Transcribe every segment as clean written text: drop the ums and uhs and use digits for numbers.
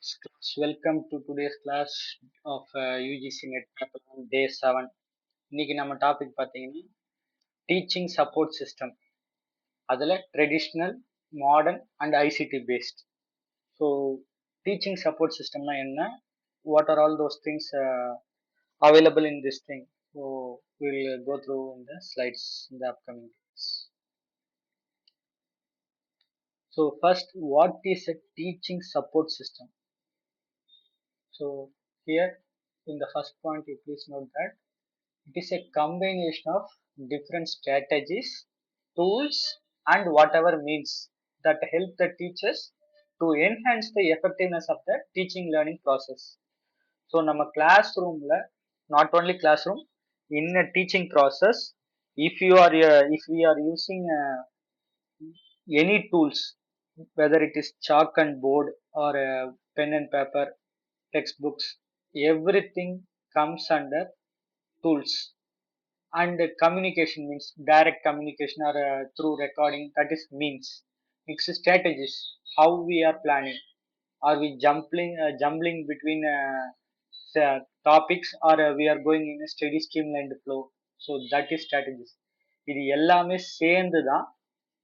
Welcome to today's class of UGC-NET Paper I, Day-7. இன்னைக்கு நம்ம topic பார்த்தீங்கன்னா teaching support system. அதில் traditional, modern and ICT based. So teaching support சிஸ்டம்னா என்ன? What are all those things available in this thing? So we'll go through in the slides in the upcoming days. So first, what is a teaching support system? So here in the first point, you please note that it is a combination of different strategies, tools, and whatever means that help the teachers to enhance the effectiveness of the teaching learning process. So, நம்ம classroomல not only classroom, in a teaching process, if we are using any tools, whether it is chalk and board or pen and paper, textbooks, everything comes under tools. And communication means direct communication or through recording, that is means. Next strategies, how we are planning, are we jumbling between topics, or we are going in a steady streamlined flow, so that is strategies. இது எல்லாமே சேர்ந்து தான்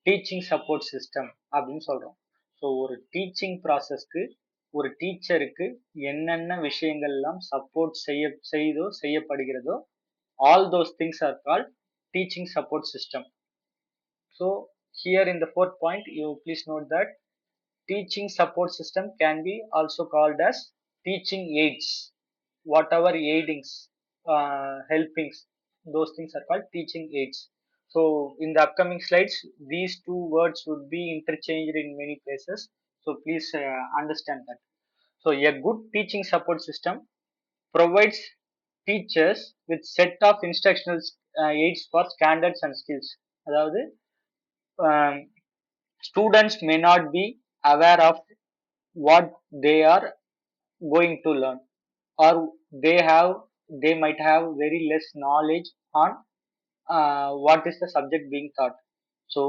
teaching support system அப்படின்னு சொல்றோம். So ஒரு teaching ப்ராசஸ்க்கு ஒரு டீச்சருக்கு என்னென்ன விஷயங்கள்லாம் support செய்யப்படுகிறதோ all those things are called teaching support system. So here in the fourth point, you please note that teaching support system can be also called as teaching aids. Whatever aidings, helpings, those things are called teaching aids. So in the upcoming slides, these two words would be interchanged in many places. So please understand that. So a good teaching support system provides teachers with set of instructional aids for standards and skills. அதாவது students may not be aware of what they are going to learn, or they might have very less knowledge on what is the subject being taught. So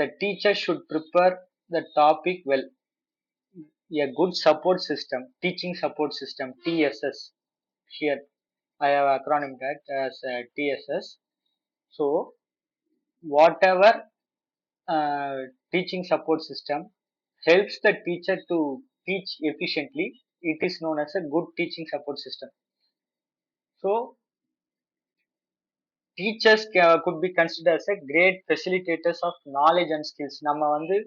the teacher should prepare the topic well. A good support system, teaching support system, TSS, here I have acronym that as TSS. So whatever teaching support system helps the teacher to teach efficiently, it is known as a good teaching support system. So teachers could be considered as a great facilitators of knowledge and skills. நம்ம வந்து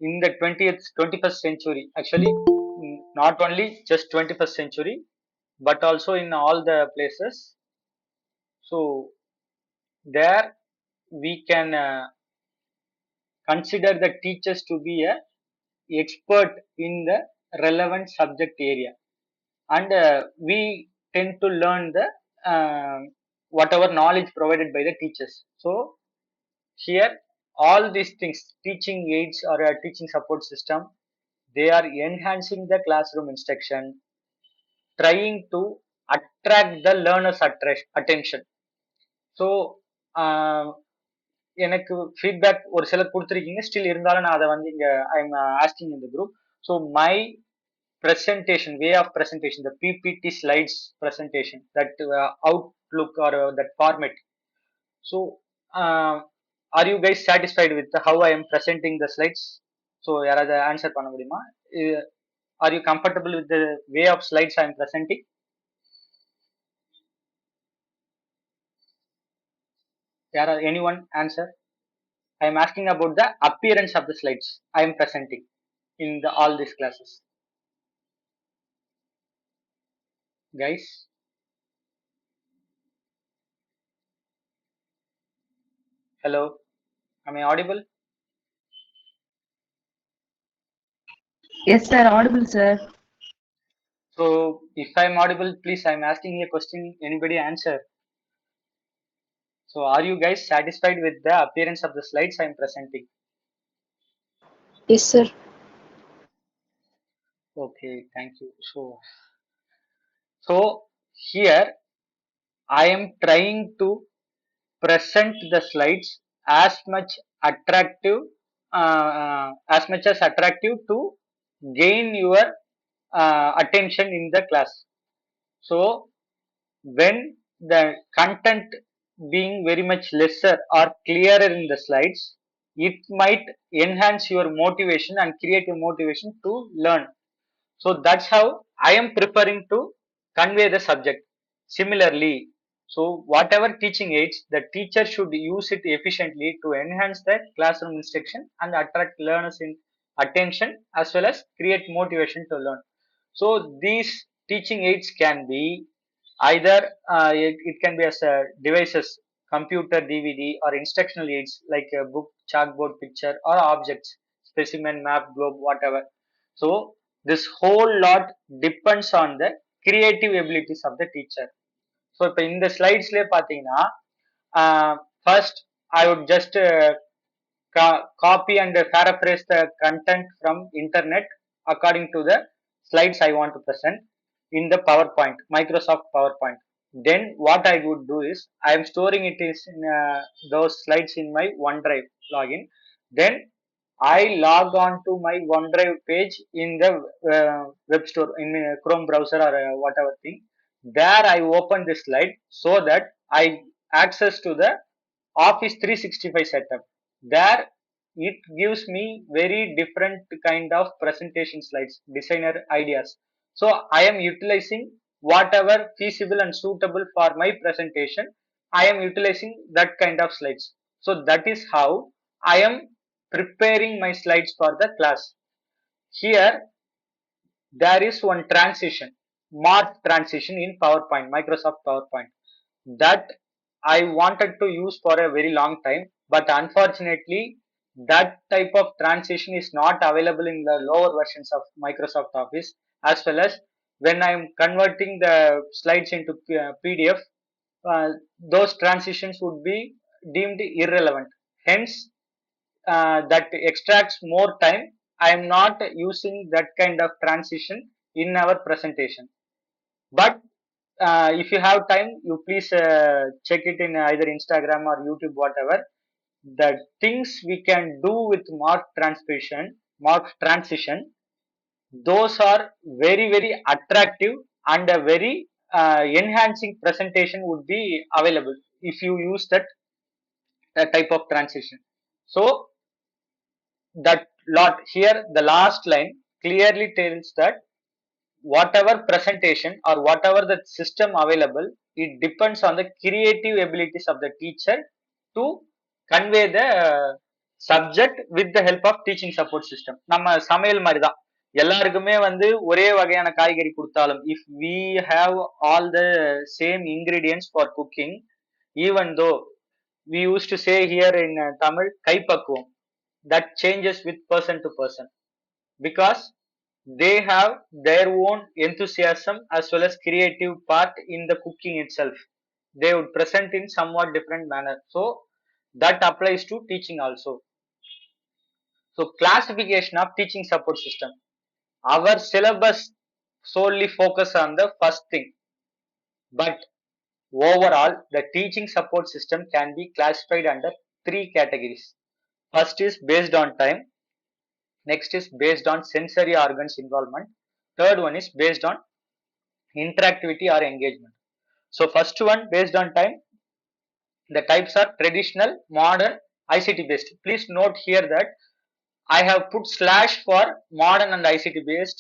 in the 21st century, actually not only just 21st century, but also in all the places. So there we can consider the teachers to be a expert in the relevant subject area, and we tend to learn the whatever knowledge provided by the teachers. So here all these things, teaching aids or a teaching support system, they are enhancing the classroom instruction, trying to attract the learner's attention. So எனக்கு feedback ஒரு சிலர் கொடுத்துருக்கீங்க, still இருந்தாலும் நான் அதை வந்து இங்க I am asking in the group. So my presentation, way of presentation, the PPT slides presentation, that outlook or that format. So are you guys satisfied with how I am presenting the slides? So யாராவது answer பண்ண முடியுமா? Are you comfortable with the way of slides I am presenting? Anyone answer? I am asking about the appearance of the slides I am presenting in all these classes. Guys, hello, am I audible? Yes, sir. Audible, sir. So if I am audible, please, I am asking a question, anybody answer. So are you guys satisfied with the appearance of the slides I am presenting? Yes, sir. Okay, thank you. So here I am trying to present the slides as much attractive, as much as attractive to gain your attention in the class. So when the content being very much lesser or clearer in the slides, it might enhance your motivation and create a motivation to learn. So that's how I am preferring to convey the subject. Similarly, so whatever teaching aids, the teacher should use it efficiently to enhance the classroom instruction and attract learners in attention as well as create motivation to learn. So these teaching aids can be either it can be as devices, computer, DVD, or instructional aids like a book, chalkboard, picture, or objects, specimen, map, globe, whatever. So this whole lot depends on the creative abilities of the teacher. So இப்போ இந்த ஸ்லைட்ஸ்லயே பாத்தீங்கன்னா first I would just copy and paraphrase the content from internet according to the slides I want to present in the PowerPoint, Microsoft PowerPoint. Then what I would do is I am storing it is in those slides in my OneDrive login. Then I log on to my OneDrive page in the web store in Chrome browser or whatever thing. There I open this slide so that I access to the Office 365 setup. There it gives me very different kind of presentation slides, designer ideas. So I am utilizing whatever feasible and suitable for my presentation. I am utilizing that kind of slides. So that is how I am preparing my slides for the class. Here there is one transition, mark transition in PowerPoint, Microsoft PowerPoint, that I wanted to use for a very long time, but unfortunately that type of transition is not available in the lower versions of Microsoft Office, as well as when I am converting the slides into PDF, those transitions would be deemed irrelevant. Hence, that extracts more time. I am not using that kind of transition in our presentation. But if you have time, you please check it in either Instagram or YouTube, whatever. The things we can do with mark transition, those are very very attractive, and a very enhancing presentation would be available if you use that type of transition. So that lot here, the last line clearly tells that whatever presentation or whatever the system available, it depends on the creative abilities of the teacher to convey the subject with the help of teaching support system. நம்ம சமையல் மாதிரி தான், எல்லாருக்குமே வந்து ஒரே வகையான காய்கறி கொடுத்தாலும், if we have all the same ingredients for cooking, even though we used to say here in Tamil கைப்பக்குவம், that changes with person to person, because they have their own enthusiasm as well as creative part in the cooking itself. They would present in somewhat different manner. So that applies to teaching also. So classification of teaching support system. Our syllabus solely focus on the first thing, but overall the teaching support system can be classified under three categories. First is based on time. Next is based on sensory organs involvement. Third one is based on interactivity or engagement. So first one based on time, the types are traditional, modern, ICT based. Please note here that I have put slash for modern and ICT based,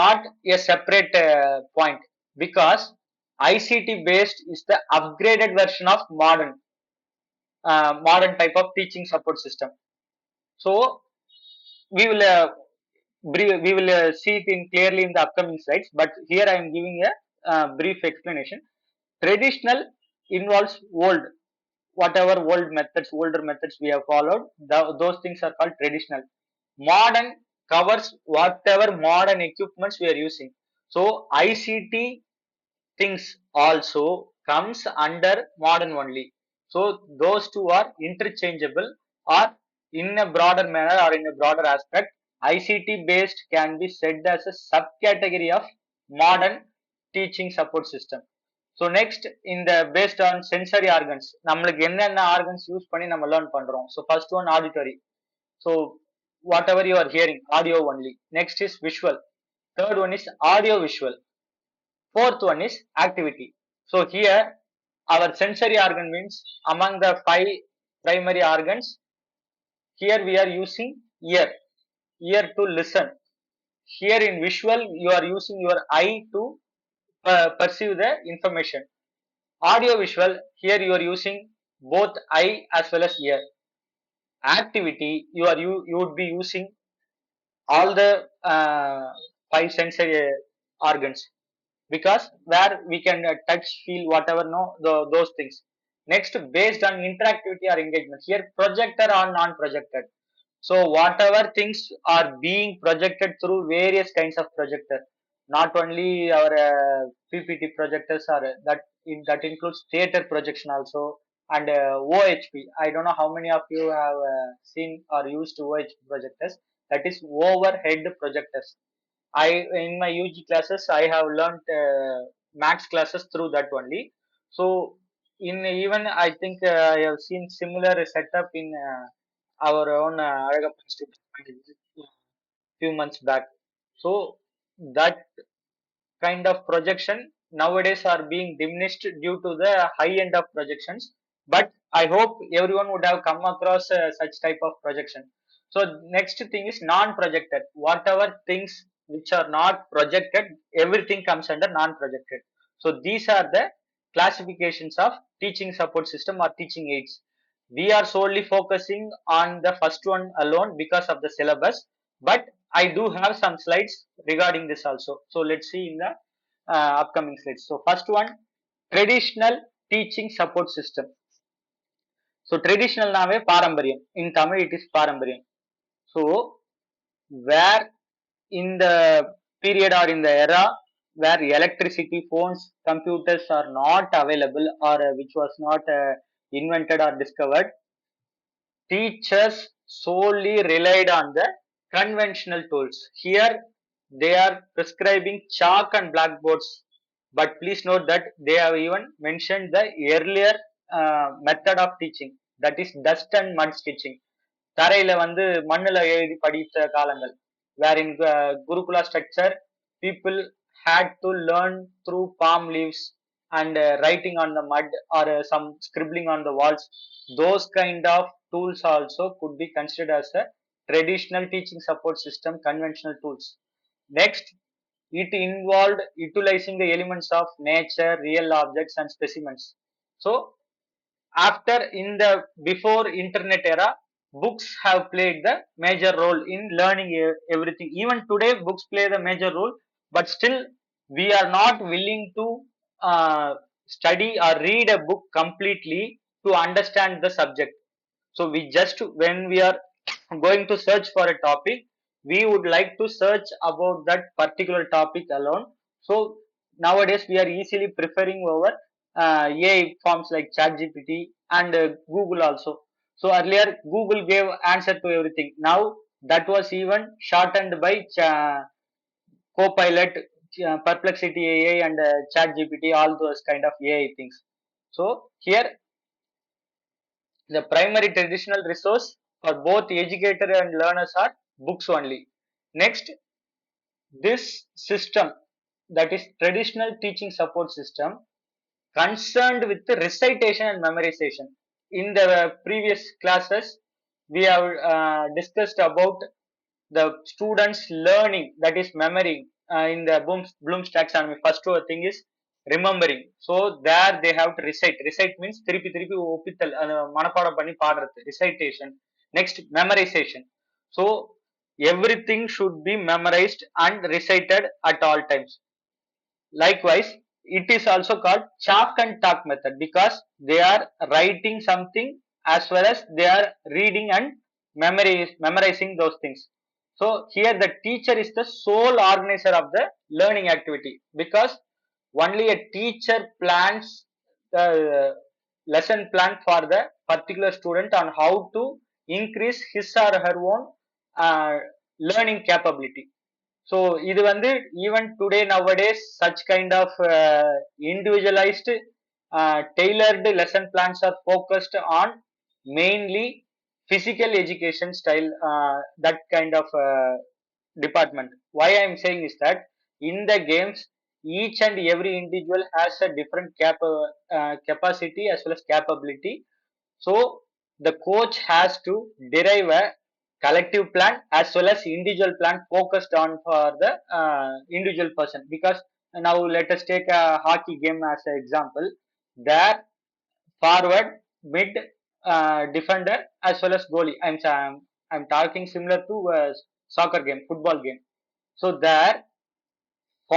not a separate point, because ICT based is the upgraded version of modern type of teaching support system. So we will see it in clearly in the upcoming slides, but here I am giving a brief explanation. Traditional involves old, whatever older methods we have followed, those things are called traditional. Modern covers whatever modern equipments we are using. So ICT things also comes under modern only. So those two are interchangeable, or in a broader manner or in a broader aspect, ICT based can be said as a subcategory of modern teaching support system. So next, in the based on sensory organs, நம்மளுக்கு என்னென்ன organs use பண்ணி நம்ம learn பண்றோம். So first one auditory. So whatever you are hearing, audio only. Next is visual. Third one is audio visual. Fourth one is activity. So here our sensory organ means among the five primary organs, here we are using ear to listen. Here in visual you are using your eye to perceive the information. Audio visual, here you are using both eye as well as ear. Activity, you would be using all the five sensory organs, because where we can touch, feel, whatever, no, those things. Next, based on interactivity or engagement, here projector or non-projected. So whatever things are being projected through various kinds of projector, not only our PPT projectors, or that includes theater projection also, and OHP. I don't know how many of you have seen or used OHP projectors. That is overhead projectors. I in my UG classes I have learnt max classes through that only. So in even I think I have seen similar setup in our own Aragappa Institute few months back. So that kind of projection nowadays are being diminished due to the high end of projections, but I hope everyone would have come across such type of projection. So next thing is non-projected. Whatever things which are not projected, everything comes under non-projected. So these are the classifications of teaching support system or teaching aids. We are solely focusing on the first one alone because of the syllabus, but I do have some slides regarding this also. So let's see in the upcoming slides. So first one, traditional teaching support system. So traditional nave parambaryam. In Tamil it is parambaryam. So where in the period or in the era where electricity, phones, computers are not available, or which was not invented or discovered, teachers solely relied on the conventional tools. Here they are prescribing chalk and blackboards, but please note that they have even mentioned the earlier method of teaching, that is dust and mud stitching. தரையில வந்து மண்ணுல எழுதி படித்த காலங்கள், where in Gurukula structure people had to learn through palm leaves and writing on the mud, or some scribbling on the walls. Those kind of tools also could be considered as a traditional teaching support system, conventional tools. Next, it involved utilizing the elements of nature, real objects and specimens. So after, in the before internet era, books have played the major role in learning everything. Even today books play the major role, but still we are not willing to uh, study or read a book completely to understand the subject. So we just, when we are going to search for a topic, we would like to search about that particular topic alone. So nowadays we are easily preferring over AI forms like ChatGPT and Google also. So earlier Google gave answer to everything. Now that was even shortened by Copilot, Perplexity AI and ChatGPT, all those kind of AI things. So here the primary traditional resource for both educator and learners are books only. Next, this system, that is traditional teaching support system, concerned with the recitation and memorization. In the previous classes, we have discussed about the students learning, that is memory, in the Bloom's taxonomy. First thing is remembering. So there they have to recite. Recite means திருப்பி திருப்பி ஒப்பித்தல், மனப்பாடம் பண்ணி பாடுறது, recitation. Next, memorization. So everything should be memorized and recited at all times. Likewise, it is also called chalk and talk method, because they are writing something as well as they are reading and memorizing those things. So here the teacher is the sole organizer of the learning activity, because only a teacher plans the lesson plan for the particular student on how to increase his or her own learning capability. So இது வந்து even today nowadays such kind of individualized tailored lesson plans are focused on mainly physical education style, that kind of department. Why I am saying is that in the games, each and every individual has a different capacity as well as capability. So the coach has to derive a collective plan as well as individual plan focused on for the individual person. Because now let us take a hockey game as an example. There, forward, mid, defender as well as goalie. I'm talking similar to soccer game, football game. So there, the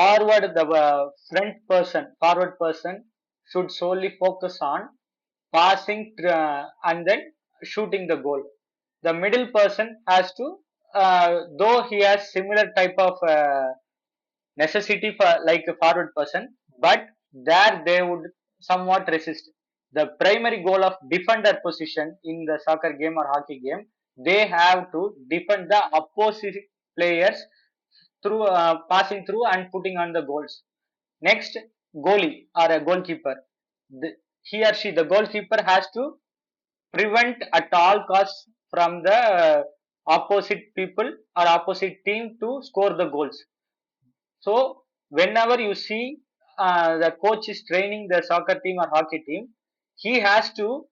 forward person should solely focus on passing and then shooting the goal. The middle person has to, though he has similar type of necessity for like a forward person, but there they would somewhat resist. The primary goal of defender position in the soccer game or hockey game, they have to defend the opposite players through passing through and putting on the goals. Next, goalie or a goalkeeper. He or she, the goalkeeper, has to prevent at all costs from the opposite people or opposite team to score the goals. So whenever you see the coach is training the soccer team or hockey team, he has to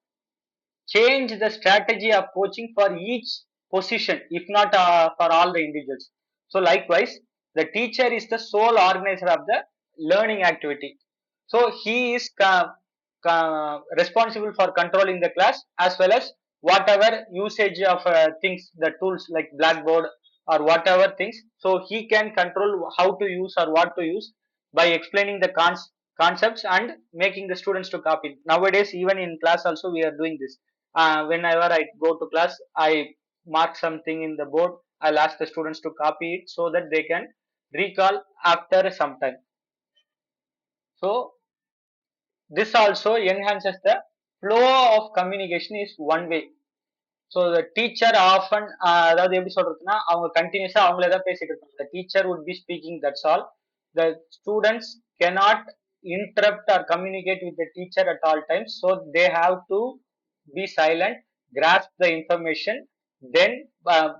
change the strategy of coaching for each position, if not for all the individuals. So likewise, the teacher is the sole organizer of the learning activity. So he is responsible for controlling the class as well as whatever usage of things, the tools like blackboard or whatever things. So he can control how to use or what to use by explaining the concepts and making the students to copy. Nowadays, even in class also we are doing this. Whenever I go to class, I mark something in the board. I'll ask the students to copy it so that they can recall after some time. So this also enhances the flow of communication is one way. So teacher often, அதாவது எப்படி சொல்றதுன்னா, அவங்க கண்டினியூஸா அவங்களே தான் பேசிட்டு இருப்பாங்க. The teacher would be speaking, that's all. The students cannot interrupt or communicate with the teacher at all times, so they have to be silent, grasp the information. Then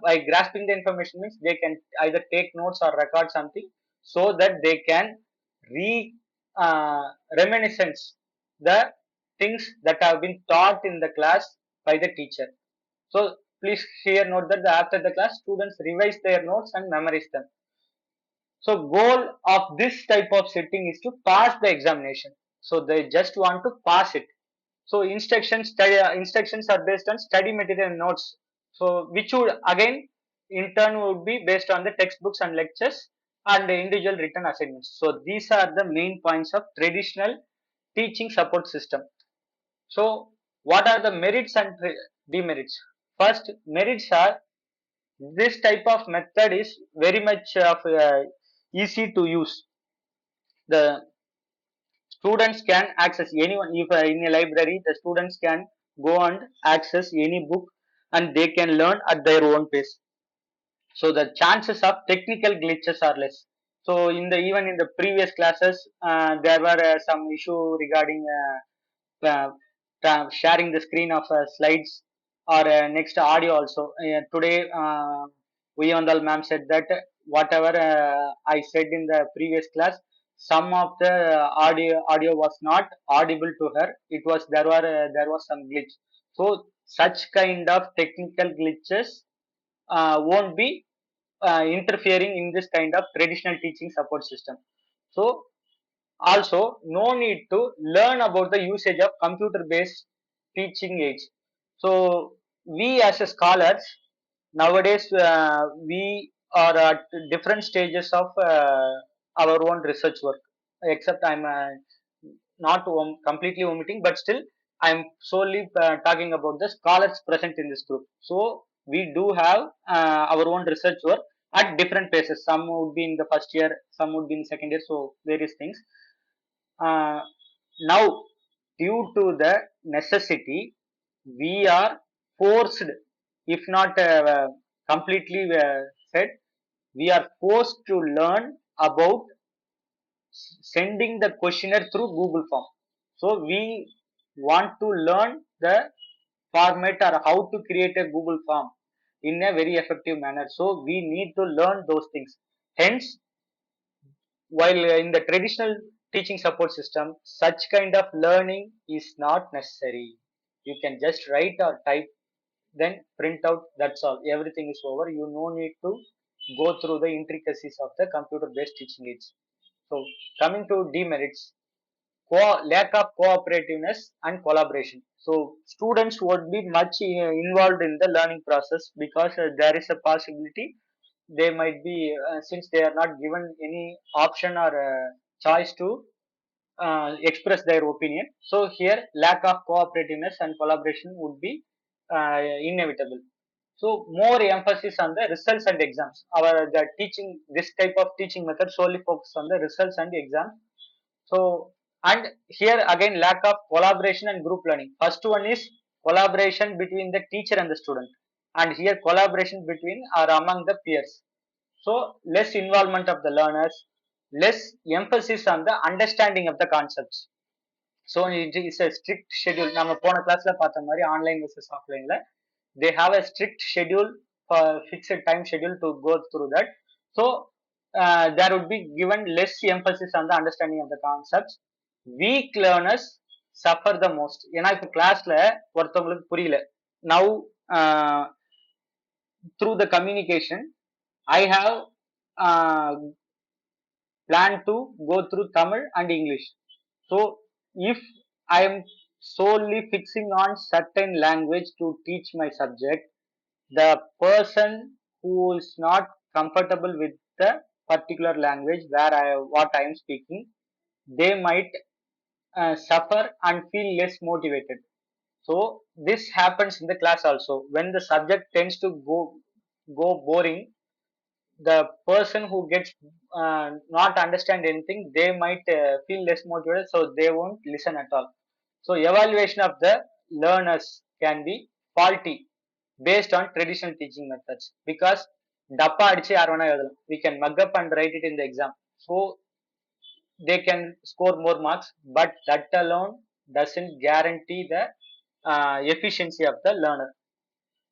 by grasping the information means they can either take notes or record something so that they can re reminiscence the things that have been taught in the class by the teacher. So please here note that after the class, students revise their notes and memorize them. So goal of this type of setting is to pass the examination. So they just want to pass it. So instructions are based on study material and notes. So which would again in turn would be based on the textbooks and lectures and the individual written assignments. So these are the main points of traditional teaching support system. So what are the merits and demerits? First, merits are this type of method is very much of easy to use. The students can access anyone. If in a library, the students can go and access any book and they can learn at their own pace. So the chances of technical glitches are less. So in the even in the previous classes, there were some issue regarding sharing the screen of slides or next audio also. Today, Uyandal ma'am said that whatever I said in the previous class, some of the audio was not audible to her. It was there was some glitch. So such kind of technical glitches won't be interfering in this kind of traditional teaching support system. So also, no need to learn about the usage of computer-based teaching aids. So, we as a scholars nowadays we are at different stages of our own research work. Except I'm not completely omitting, but still I'm solely talking about the scholars present in this group. So, we do have our own research work at different phases. Some would be in the first year, some would be in second year. So, various things. uh, Now, due to the necessity, we are forced, if not completely said, we are forced to learn about sending the questionnaire through Google Form. So we want to learn the format or how to create a Google form in a very effective manner. So we need to learn those things. Hence, while in the traditional teaching support system, such kind of learning is not necessary. You can just write or type, then print out, that's all. Everything is over. You no need to go through the intricacies of the computer based teaching aids. So coming to demerits, lack of cooperativeness and collaboration. So students would be much involved in the learning process because there is a possibility they might be since they are not given any option or choice to express their opinion. So here lack of cooperativeness and collaboration would be inevitable. So more emphasis on the results and exams. Our the teaching this type of teaching method solely focus on the results and exams. So and here again lack of collaboration and group learning. First one is collaboration between the teacher and the student, and here collaboration between or among the peers. So less involvement of the learners, less emphasis on the understanding of the concepts. So it is a strict schedule. நம்ம போன கிளாஸ்ல பார்த்த மாதிரி online versus ஆஃப்லைன்ல they have a strict schedule, fixed time schedule to go through that. So there would be given less emphasis on the understanding of the concepts. Weak learners suffer the most. ஏன்னா இப்போ கிளாஸ்ல ஒருத்தவங்களுக்கு புரியல. Now through the communication I have uh, planned to go through Tamil and English. So if I am solely fixing on certain language to teach my subject, the person who is not comfortable with the particular language where what I am speaking, they might suffer and feel less motivated. So this happens in the class also. When the subject tends to go boring, the person who gets not understand anything, they might feel less motivated, so they won't listen at all. So evaluation of the learners can be faulty based on traditional teaching methods because டப்பா அடிச்சு யார் வேணா எழுதலாம். We can mug up and write it in the exam, so they can score more marks, but that alone doesn't guarantee the efficiency of the learner.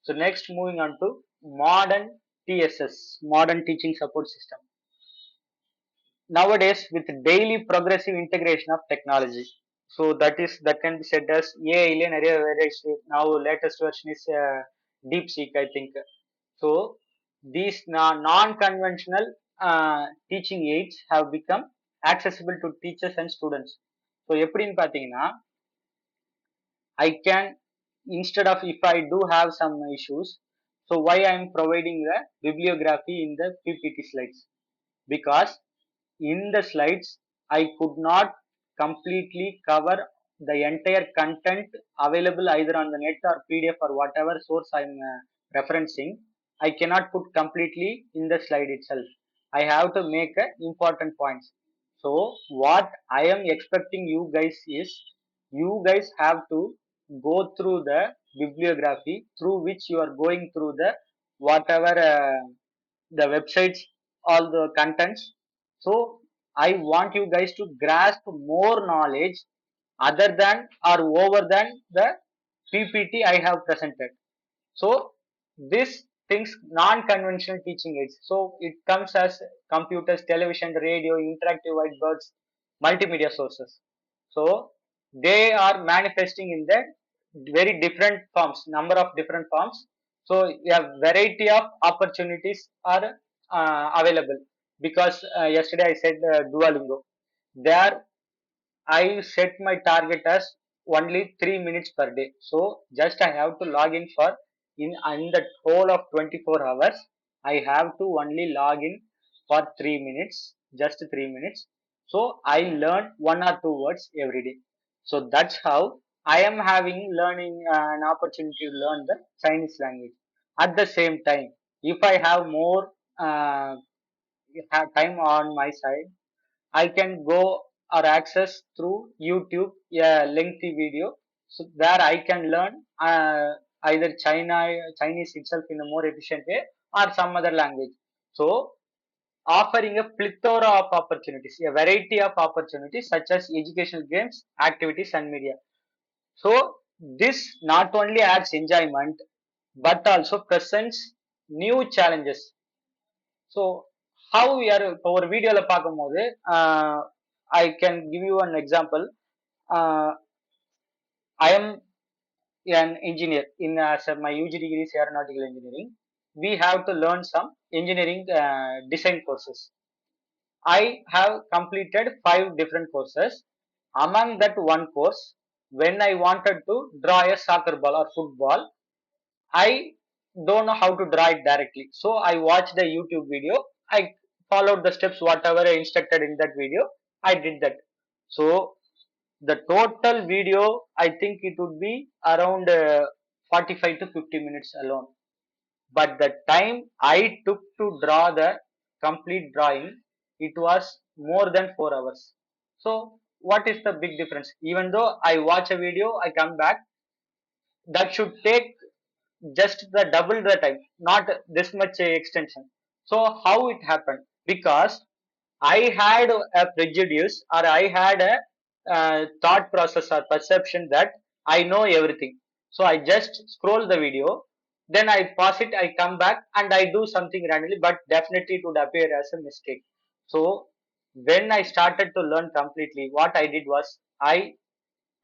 So next, moving on to modern TSS, modern teaching support system. Nowadays, with daily progressive integration of technology, so that can be said as AI ல நிறைய variety. Now latest version is DeepSeek, I think. So these non-conventional teaching aids have become accessible to teachers and students. So எப்படின்னு பார்த்தீங்கன்னா, I can, instead of if I do have some issues, so why I am providing the bibliography in the PPT slides? Because in the slides I could not completely cover the entire content available either on the net or PDF or whatever source I am referencing. I cannot put completely in the slide itself. I have to make important points. So what I am expecting you guys is, you guys have to go through the bibliography through which you are going through the whatever the websites, all the contents. So I want you guys to grasp more knowledge other than or over than the PPT I have presented. So this things non-conventional teaching aids. So it comes as computers, television, radio, interactive whiteboards, multimedia sources. So they are manifesting in the very different forms, number of different forms. So a variety of opportunities are available because yesterday I said Duolingo. There I set my target as only 3 minutes per day. So just I have to log in for in the whole of 24 hours. I have to only log in for 3 minutes, just 3 minutes. So I learn one or two words every day. So that's how I am having learning an opportunity to learn the Chinese language. At the same time, if I have more time on my side, I can go or access through YouTube a lengthy video, so where I can learn either Chinese itself in a more efficient way or some other language. So offering a plethora of opportunities, a variety of opportunities such as educational games, activities and media. So This not only adds enjoyment but also presents new challenges. So how we are இப்போ ஒரு வீடியோல பார்க்கும்போது I can give you an example. uh, I am an engineer in as my UG degree is aeronautical engineering. We have to learn some engineering design courses. I have completed 5 different courses. Among that one course, when I wanted to draw a soccer ball or football, I don't know how to draw it directly. So I watched the YouTube video. I followed the steps, whatever I instructed in that video. I did that. So the total video, I think it would be around 45 to 50 minutes alone. But the time I took to draw the complete drawing, it was more than 4 hours. So what is the big difference? Even though I watch a video, I come back, that should take just the double the time, not this much extension. So how it happened? Because I had a prejudice, or I had a thought process or perception that I know everything. So I just scroll the video, then I pause it, I come back and I do something randomly, but definitely it would appear as a mistake. So when I started to learn completely, what I did was I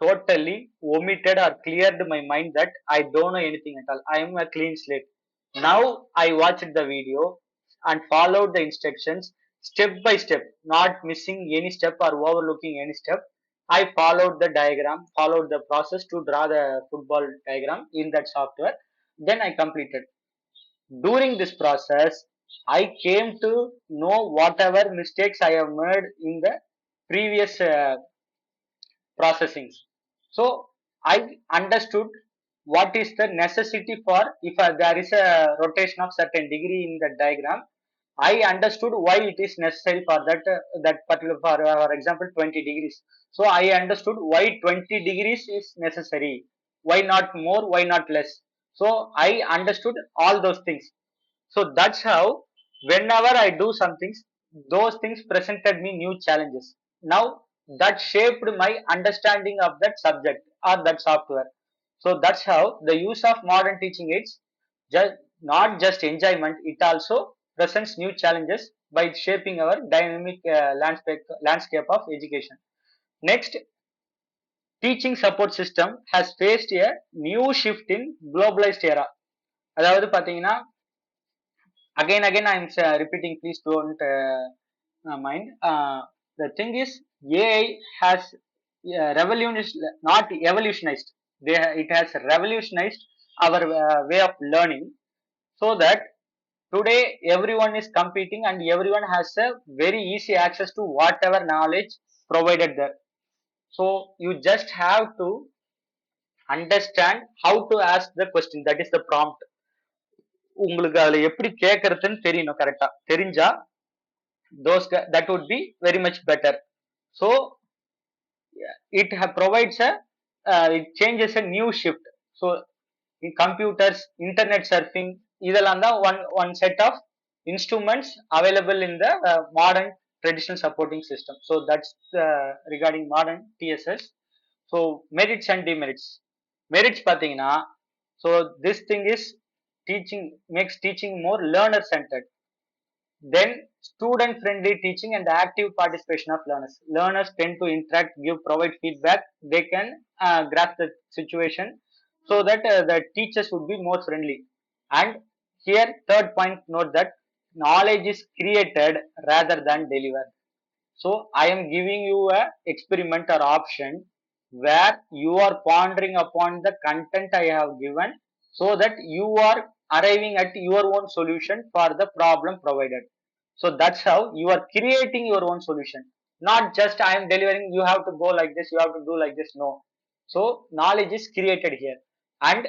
totally omitted or cleared my mind that I don't know anything at all. I am a clean slate. Now I watched the video and followed the instructions step by step, not missing any step or overlooking any step. I followed the diagram, followed the process to draw the football diagram in that software. Then I completed. During this process, I came to know whatever mistakes I have made in the previous processing. So I understood what is the necessity for if there is a rotation of certain degree in the diagram. I understood why it is necessary for that particular, for example, 20 degrees. So I understood why 20 degrees is necessary. Why not more? Why not less? So I understood all those things. So that's how whenever I do some things, those things presented me new challenges. Now that shaped my understanding of that subject or that software. So that's how the use of modern teaching aids just not just enjoyment, it also presents new challenges by shaping our dynamic landscape of education. Next, teaching support system has faced a new shift in globalized era. அதாவது பாத்தீங்கன்னா again I'm repeating, please don't mind. The thing is, AI has revolutionized, not evolutionized, it has revolutionized our way of learning, so that today everyone is competing and everyone has a very easy access to whatever knowledge provided there. So you just have to understand how to ask the question, that is the prompt. உங்களுக்கு அதுல எப்படி கேட்கறதுன்னு தெரியணும், கரெக்டா தெரிஞ்சா that would be very much better. So it provides a it changes a new shift. So in computers, internet surfing, இதெல்லாம் தான் one set of instruments available in the modern traditional supporting system. So that's regarding modern TSS. So merits and demerits. Merits பாத்தீங்கன்னா, so this thing is teaching, makes teaching more learner centered. Then student friendly teaching and active participation of learners. Learners tend to interact, give, provide feedback. They can grasp the situation, so that the teachers would be more friendly. And here, third point, note that knowledge is created rather than delivered. So I am giving you a experiment or option where you are pondering upon the content I have given, so that you are arriving at your own solution for the problem provided. So that's how you are creating your own solution. Not just I am delivering, you have to go like this, you have to do like this. No. So knowledge is created here, and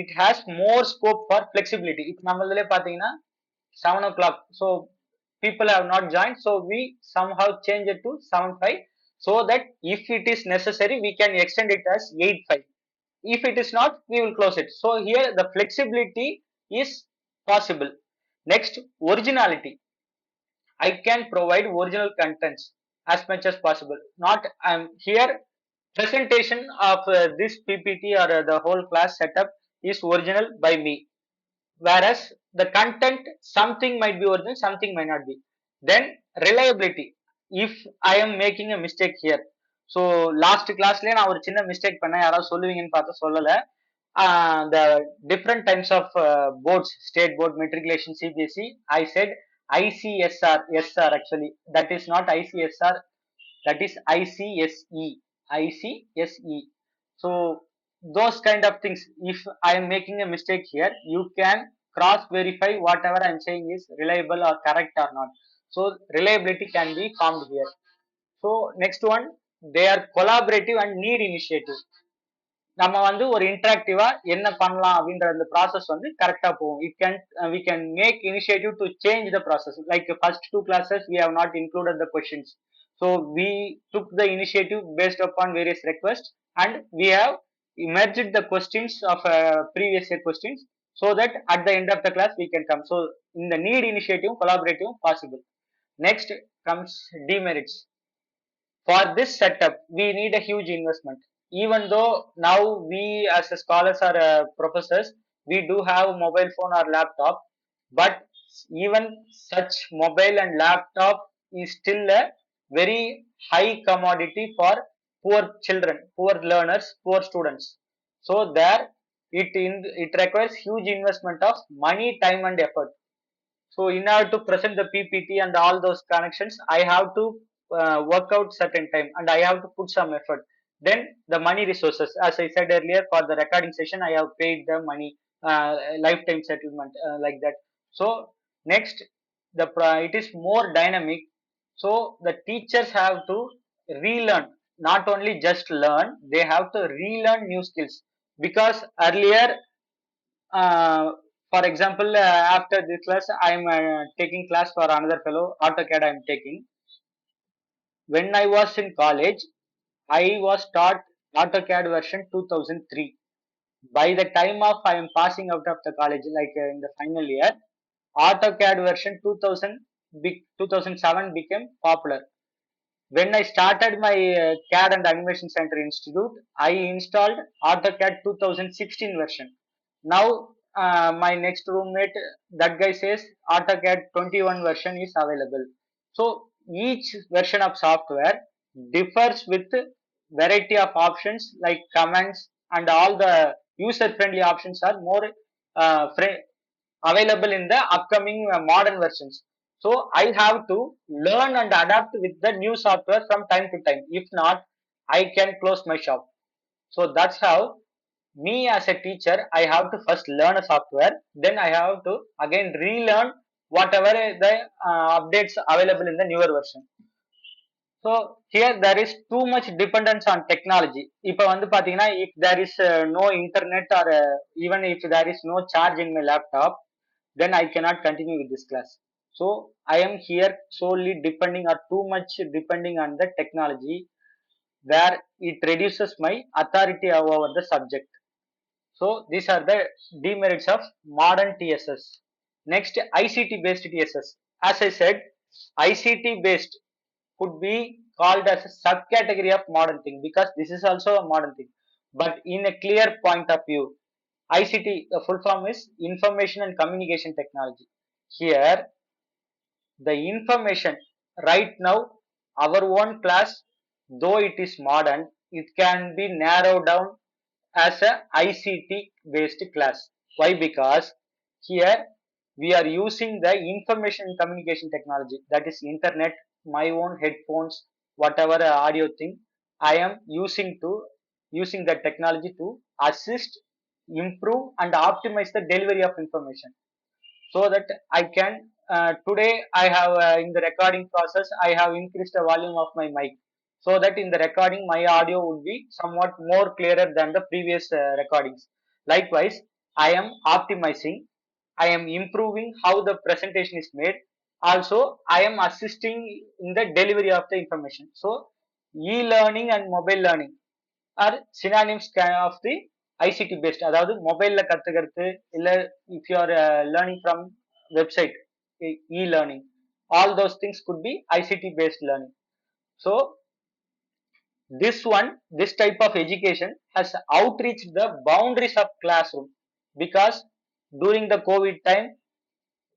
it has more scope for flexibility. If நம்மளே பாத்தீங்கன்னா 7 o'clock, so people have not joined, so we somehow change it to 7:05, so that if it is necessary we can extend it as 8:05. If it is not, we will close it. So here the flexibility is possible. Next, originality. I can provide original contents as much as possible. Not I'm here Presentation of this PPT or the whole class setup is original by me, whereas the content something might be original, something might not be. Then reliability, if I am making a mistake here, so last classலயே நான் ஒரு சின்ன mistake பண்ணேன், யாராவது சொல்லுவீங்கன்னு பார்த்தா சொல்லல. The different types of boards, state board, matriculation, CBSE, I said ICSR, SR actually, that is not ICSR, that is ICSE, ICSE. So those kind of things, if I am making a mistake here, you can cross verify whatever I am saying is reliable or correct or not. So reliability can be formed here. So next one, they are collaborative and need initiative. நம்ம வந்து ஒரு இன்டராக்டிவா என்ன பண்ணலாம் அப்படின்ற அந்த process வந்து கரெக்டா போகும். It can we can make initiative to change the process. Like first two classes we have not included the questions, so we took the initiative based upon various request and we have merged the questions of previous year questions, so that at the end of the class we can come. So in the need initiative collaborative possible. Next comes demerits. For this setup we need a huge investment. Even though now we as a scholars or professors, we do have mobile phone or laptop, but even such mobile and laptop is still a very high commodity for poor children, poor learners, poor students. So there it requires huge investment of money, time and effort. So in order to present the PPT and all those connections, I have to work out certain time and I have to put some effort. Then the money resources, as I said earlier, for the recording session, I have paid the money, lifetime settlement, like that. So next, it is more dynamic. So the teachers have to relearn, not only just learn, they have to relearn new skills, because earlier for example, after this class, I am taking class for another fellow, AutoCAD I am taking. When I was in college, I was taught AutoCAD version 2003. By the time of I am passing out of the college, like in the final year, AutoCAD version 2007 became popular. When I started my CAD and Animation Center Institute, I installed AutoCAD 2016 version. Now, my next roommate, that guy says AutoCAD 21 version is available. So, each version of software differs with variety of options like commands, and all the user-friendly options are more uh, available in the upcoming modern versions. So I have to learn and adapt with the new software from time to time. If not, I can close my shop. So that's how me as a teacher, I have to first learn a software, then I have to again relearn whatever the updates available in the newer version. So here there is too much dependence on technology. இப்போ வந்து பாத்தீங்கன்னா, if there is no internet or even if there is no charge in my laptop, then I cannot continue with this class. So I am here solely depending or too much depending on the technology, where it reduces my authority over the subject. So these are the demerits of modern TSS. Next, ICT based TSS. As I said, ICT based could be called as a subcategory of modern thing, because this is also a modern thing, but in a clear point of view. ICT, the full form is Information and Communication Technology. Here, the information right now, our own class, though it is modern, it can be narrowed down as a ICT based class. Why? Because here we are using the information and communication technology, that is internet, my own headphones, whatever audio thing I am using the technology to assist, improve and optimize the delivery of information, so that I can today I have in the recording process I have increased the volume of my mic, so that in the recording my audio would be somewhat more clearer than the previous recordings. Likewise, I am optimizing, I am improving how the presentation is made. Also, I am assisting in the delivery of the information. So, e-learning and mobile learning are synonyms of the ICT based. அதாவது மொபைல்ல கத்துக்கிறது, இல்ல if you are learning from website, e-learning, all those things could be ICT based learning. So This type of education has outreached the boundaries of classroom, because during the COVID time,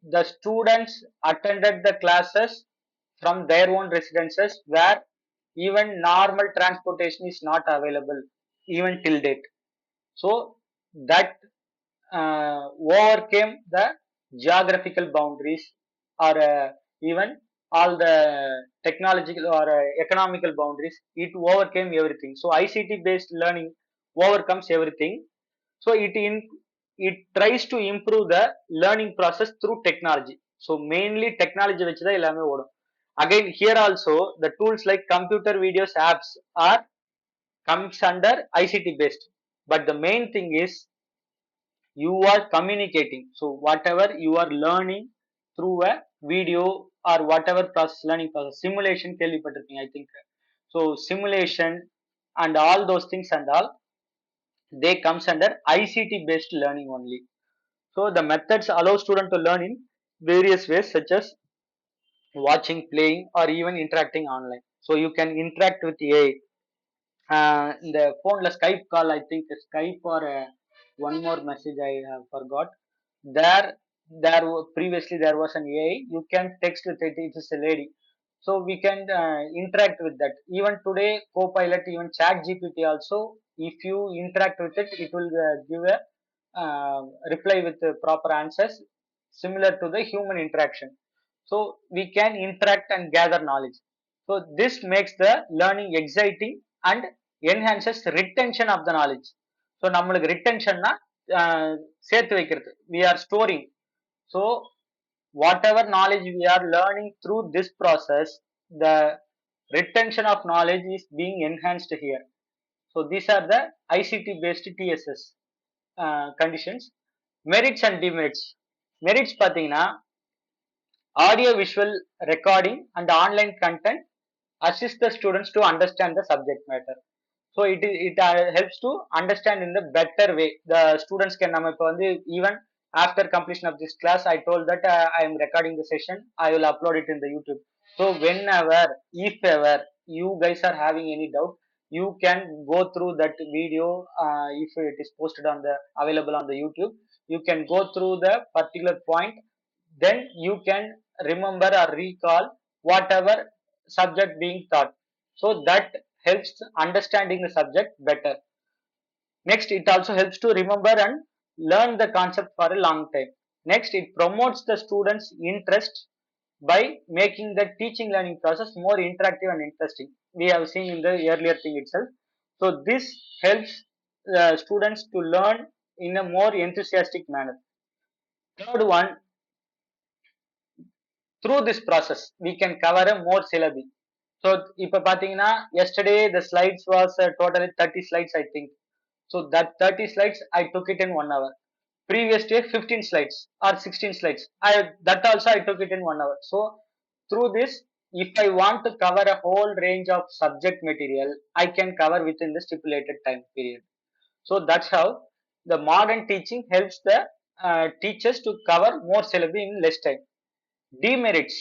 the students attended the classes from their own residences, where even normal transportation is not available even till date. So that overcame the geographical boundaries, or even all the technological or economical boundaries. It overcame everything. So ICT based learning overcomes everything. So it tries to improve the learning process through technology. So mainly technology வச்சு தான் எல்லாமே ஓடும். Again here also the tools like computer videos apps are comes under ICT based, but the main thing is you are communicating. So whatever you are learning through a video, or whatever process, learning process, simulation கேள்விப்பட்டிருப்பீங்க I think. So simulation and all those things and all, they comes under ICT based learning only. So the methods allow student to learn in various ways, such as watching, playing, or even interacting online. So you can interact with AI. இந்த போன்ல Skype call, I think Skype, or one more message I have forgot. There, previously there was an AI. You can text with it. It is a lady, so we can interact with that. Even today, Copilot, even Chat GPT also, if you interact with it, it will give a reply with proper answers, similar to the human interaction. So we can interact and gather knowledge. So this makes the learning exciting and enhances retention of the knowledge. So நம்மளுக்கு retentionனா சேர்த்து வைக்கிறது, we are storing. So whatever knowledge we are learning through this process, the retention of knowledge is being enhanced here. So these are the ICT based TSS conditions. Merits and demerits. Merits பார்த்தீங்கன்னா, audio visual recording and online content assist the students to understand the subject matter. So it helps to understand in the better way. The students can நம்ம இப்போ வந்து even after completion of this class, I told that I am recording the session, I will upload it in the YouTube. So whenever, if ever you guys are having any doubt, you can go through that video. If it is posted on the available on the YouTube, you can go through the particular point, then you can remember or recall whatever subject being taught. So that helps understanding the subject better. Next, it also helps to remember and learn the concept for a long time. Next, it promotes the students interest by making the teaching learning process more interactive and interesting. We have seen in the earlier thing itself. So this helps students to learn in a more enthusiastic manner. Third one, through this process we can cover a more syllabi. So இப்ப பாத்தீங்கன்னா, yesterday the slides was totally 30 slides I think. So that 30 slides I took it in 1 hour. Previous day 15 slides or 16 slides, that also I took it in 1 hour. So through this, if I want to cover a whole range of subject material, I can cover within the stipulated time period. So that's how the modern teaching helps the teachers to cover more syllabi in less time. Demerits,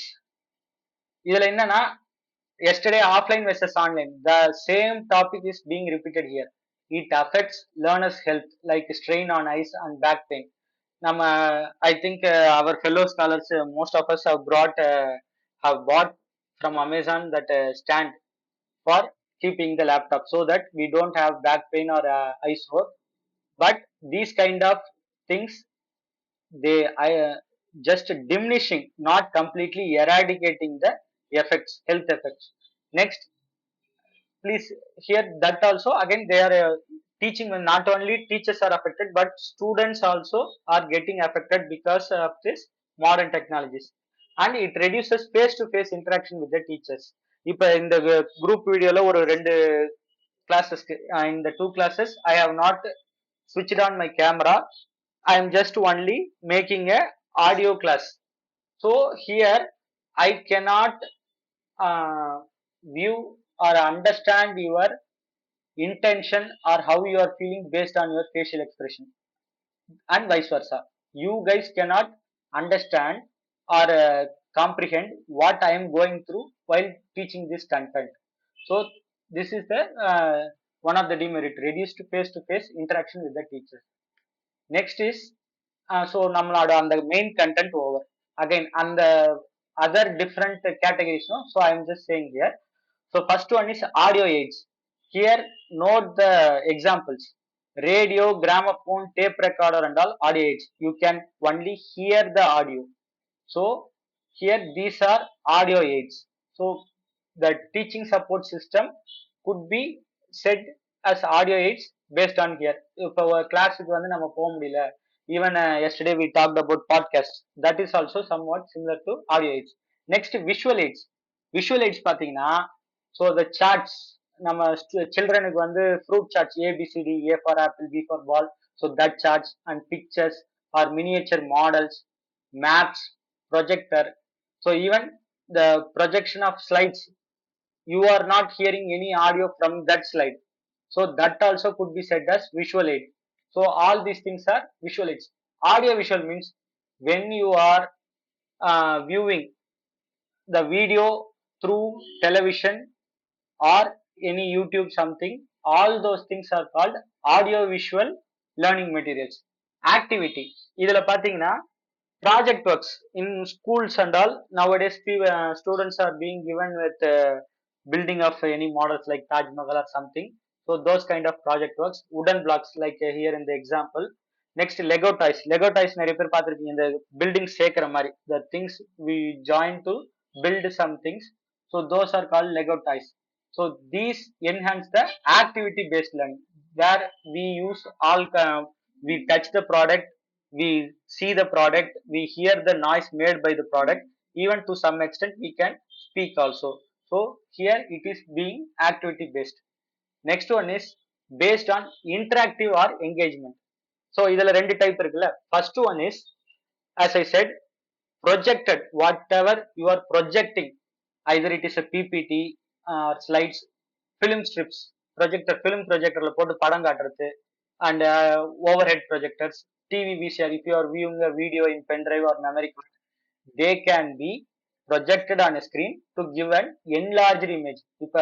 இதுல என்னன்னா, yesterday offline versus online, the same topic is being repeated here. It affects learners health, like strain on eyes and back pain. நம்ம I think our fellow scholars, most of us have bought from Amazon that stand for keeping the laptop, so that we don't have back pain or eye sore. But these kind of things, they just diminishing, not completely eradicating the effects, health effects. Next, please, here that also again they are teaching, not only teachers are affected, but students also are getting affected because of this modern technologies, and it reduces face to face interaction with the teachers. இப்ப இந்த group வீடியோல ஒரு ரெண்டு கிளாஸஸ்க்கு, in the two classes I have not switched on my camera. I am just only making a audio class. So here I cannot uh, view or understand your intention or how you are feeling based on your facial expression, and vice versa. You guys cannot understand or comprehend what I am going through while teaching this content. So This is the one of the demerit, reduced face-to-face interaction with the teacher. Next is so நம்மளோட அந்த main content over. Again அந்த other different categories, no? So I am just saying here. So first one is audio aids. Here note the examples. Radio, gramophone, tape recorder and all audio aids. You can only hear the audio. So here these are audio aids. So the teaching support system could be said as audio aids based on here. இப்போ கிளாஸுக்கு வந்து நம்ம போக முடியல, even yesterday we talked about podcast, that is also somewhat similar to audio aids. Next visual aids. Visual aids பாத்தீங்கன்னா, so the charts, நம்ம சில்ட்ரனுக்கு வந்து fruit charts ABCD, A for apple, B for ball, so that charts and pictures or miniature models, maps, projector. So even the projection of slides, you are not hearing any audio from that slide, so that also could be said as visual aid. So all these things are visual aids. Audio visual means when you are viewing the video through television or any YouTube something, all those things are called audio visual learning materials. Activity, இதுல பாத்தீங்கன்னா project works in schools and all nowadays, students are being given with building of any models like Taj Mahal or something. So those kind of project works, wooden blocks like here in the example. Next Lego toys. Lego toys நிறைய பேர் பார்த்திருப்பீங்க, இந்த building சேர்க்கிற மாதிரி, the things we join to build some things. So those are called Lego toys. So these enhance the activity based learning, where we use all we touch the product, we see the product, we hear the noise made by the product, even to some extent we can speak also. So here it is being activity based. Next one is based on interactive or engagement. So இதுல ரெண்டு type இருக்குல்ல. First one is, as I said, projected. Whatever you are projecting, either it is a PPT, slides, film strips, projector, film projectorல போட்டு படம் காட்டுறது, and overhead projectors, TV VCR. If you are viewing a video in pen drive or memory card, they can be projected on a screen to give an enlarged image. If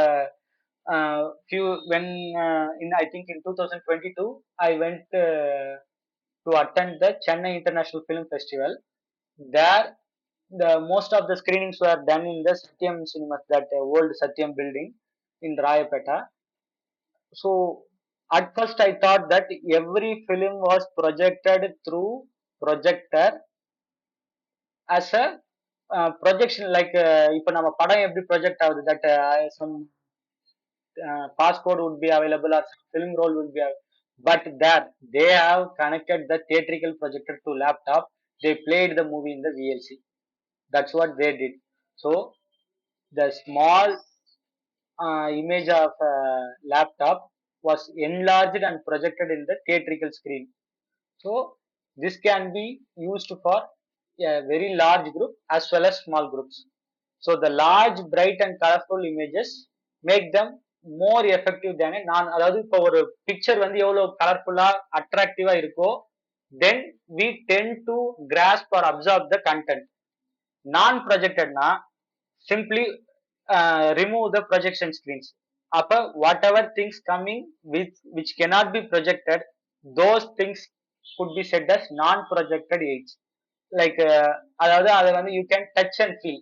few when in I think in 2022 I went to attend the Chennai International Film Festival. There the most of the screenings were done in the Satyam cinemas, that old Satyam building in Rayapeta. So at first I thought that every film was projected through projector as a projection, like இப்போ நம்ம படம் எப்படி project ஆகுது, that some passcode would be available or some film roll would be available. But there they have connected the theatrical projector to laptop, they played the movie in the VLC. That's what they did. So the small image of laptop was enlarged and projected in the theatrical screen. So this can be used for a very large group as well as small groups. So the large, bright and colorful images make them more effective than a non, அதாவது இப்போ ஒரு picture வந்து எவ்வளவு கலர்ஃபுல்லா அட்ராக்டிவா இருக்கோ, then we tend to grasp or absorb the content. நான் ப்ரொஜெக்டட்னா simply remove the projection screens. அப்ப whatever things coming with which cannot be projected, those things could be said as non-projected aids. Like அதாவது அதை வந்து you can touch and feel.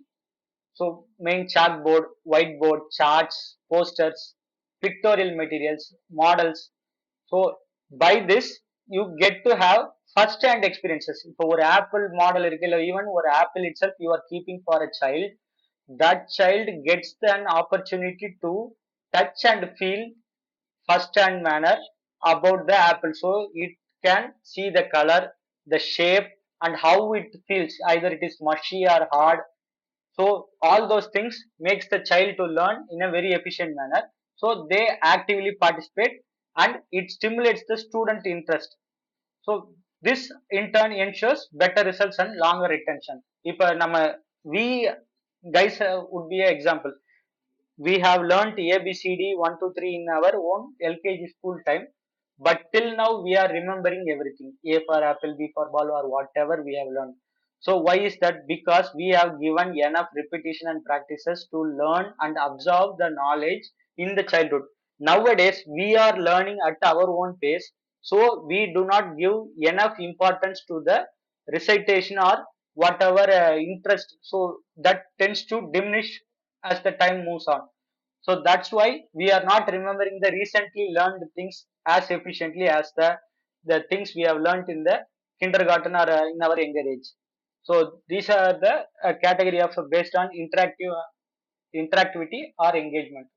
So main chalkboard, whiteboard, charts, posters, pictorial materials, models. So by this you get to have first hand experiences. இப்போ ஒரு apple model இருக்கு, இல்லை even ஒரு apple it self you are keeping for a child, that child gets an opportunity to touch and feel first hand manner about the apple. So it can see the color, the shape and how it feels, either it is mushy or hard. So all those things makes the child to learn in a very efficient manner. So they actively participate and it stimulates the student interest. So this in turn ensures better results and longer retention. இப்ப நம்ம we guys would be an example. We have learnt ABCD 1 2 3 in our own LKG school time, but till now we are remembering everything, A for apple, B for ball or whatever we have learned. So why is that? Because we have given enough repetition and practices to learn and absorb the knowledge in the childhood. Nowadays we are learning at our own pace, so we do not give enough importance to the recitation or whatever interest, so that tends to diminish as the time moves on. So that's why we are not remembering the recently learned things as efficiently as the things we have learned in the kindergarten or in our younger age. So these are the category of based on interactivity or engagement.